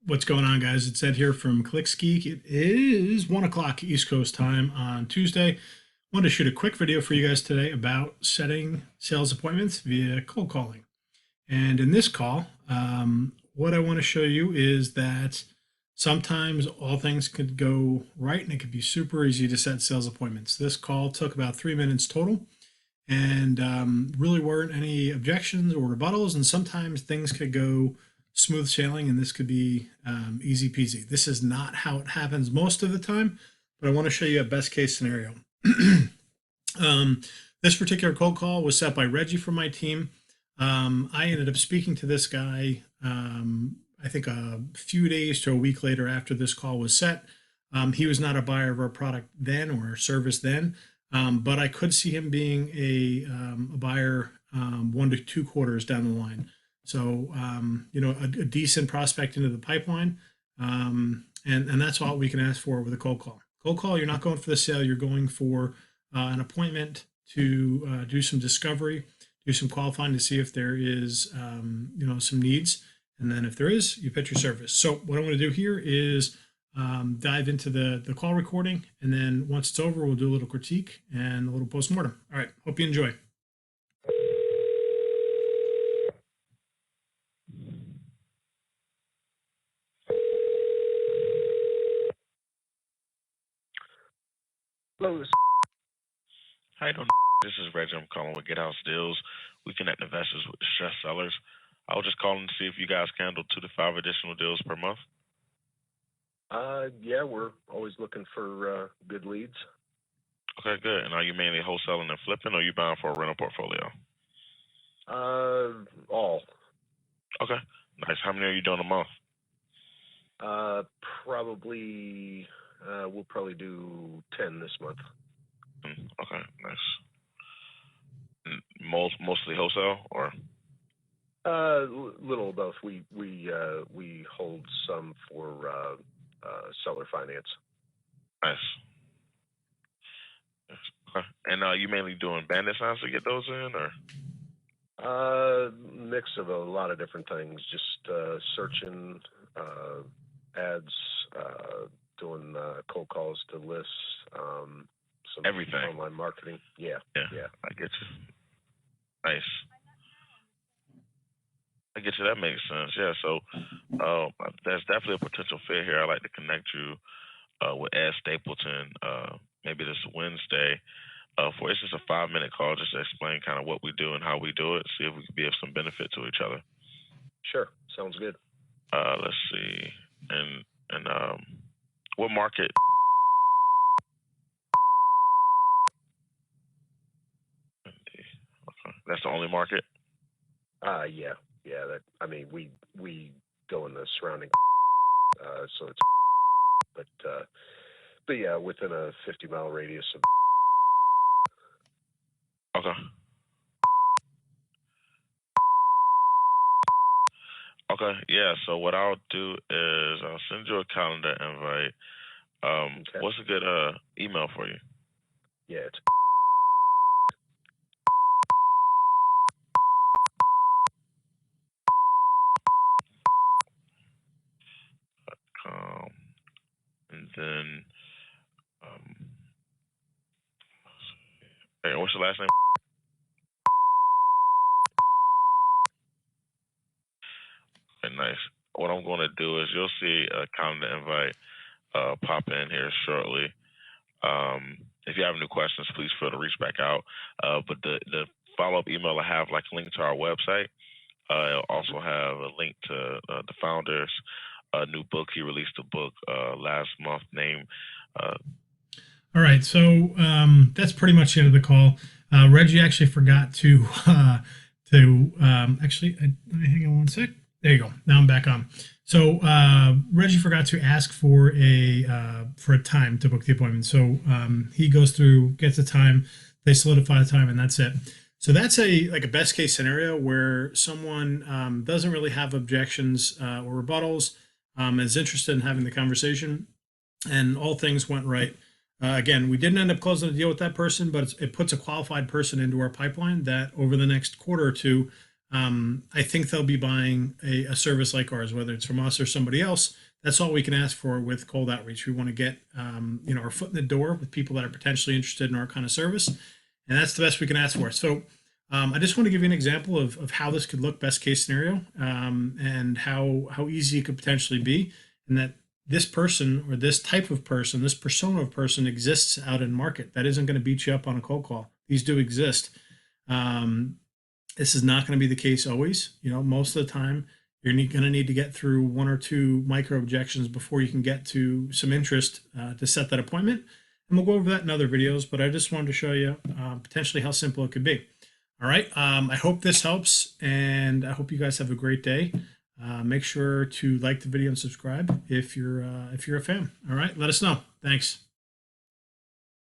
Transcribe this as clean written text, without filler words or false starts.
What's going on, guys? It's Ed here from ClicksGeek. It is 1 o'clock East Coast time on Tuesday. Wanted to shoot a quick video for you guys today about setting sales appointments via cold calling. And in this call, what I want to show you is that sometimes all things could go right and it could be super easy to set sales appointments. This call took about 3 minutes total and really weren't any objections or rebuttals. And sometimes things could go smooth sailing and this could be easy peasy. This is not how it happens most of the time, but I want to show you a best case scenario. um, this particular cold call was set by Reggie from my team. I ended up speaking to this guy, I think a few days to a week later after this call was set. He was not a buyer of our product then or our service then, but I could see him being a buyer 1 to 2 quarters down the line. So, a decent prospect into the pipeline. And that's all we can ask for with a cold call. Cold call, you're not going for the sale, you're going for an appointment to do some discovery, do some qualifying to see if there is, some needs. And then if there is, you pitch your service. So what I'm going to do here is dive into the call recording. And then once it's over, we'll do a little critique and a little postmortem. All right. Hope you enjoy. Hello. How you doing? This is Reggie. I'm calling with Get House Deals. We connect investors with distressed sellers. I was just calling to see if you guys can handle 2 to 5 additional deals per month. Yeah, we're always looking for good leads. Okay, good. And are you mainly wholesaling and flipping, or are you buying for a rental portfolio? All. Okay, nice. How many are you doing a month? Probably, we'll probably do 10 this month. Okay, nice. Mostly wholesale, or? Little of both. We hold some for seller finance. Nice. Yes. Okay. And you mainly doing bandit signs to get those in, or? Mix of a lot of different things. Just searching ads, doing cold calls to lists, some everything. Online marketing. Yeah. I get you. Nice. I get you. That makes sense. Yeah. So there's definitely a potential fit here. I'd like to connect you with Ed Stapleton maybe this Wednesday. It's just a 5-minute call just to explain kind of what we do and how we do it, see if we could be of some benefit to each other. Sure. Sounds good. Let's see. And what market? Okay. That's the only market? Yeah. We go in the surrounding, so it's, but yeah, within a 50-mile radius of. Okay. Okay, yeah. So what I'll do is I'll send you a calendar invite. Okay. What's a good email for you? Yeah, it's and then hey, what's your last name? Okay, nice. What I'm going to do is you'll see a calendar invite pop in here shortly. If you have any questions, please feel to reach back out. But the follow-up email I have like a link to our website. It'll also have a link to the founder's new book. He released a book last month named. All right, so that's pretty much the end of the call. Reggie actually forgot to actually. Let me hang on one sec. There you go. Now I'm back on. So Reggie forgot to ask for a time to book the appointment. So he goes through, gets a time, they solidify the time, and that's it. So that's a best case scenario where someone doesn't really have objections or rebuttals, is interested in having the conversation, and all things went right. Again, we didn't end up closing the deal with that person, but it puts a qualified person into our pipeline that over the next quarter or two I think they'll be buying a service like ours, whether it's from us or somebody else. That's all we can ask for with cold outreach. We want to get our foot in the door with people that are potentially interested in our kind of service, and that's the best we can ask for. So I just want to give you an example of how this could look best case scenario, and how easy it could potentially be, and that this person or this type of person, this persona of person exists out in market. That isn't going to beat you up on a cold call. These do exist. Um, this is not going to be the case always. Most of the time, you're going to need to get through one or two micro objections before you can get to some interest to set that appointment. And we'll go over that in other videos, but I just wanted to show you potentially how simple it could be. All right. I hope this helps, and I hope you guys have a great day. Make sure to like the video and subscribe if you're a fan. All right. Let us know. Thanks.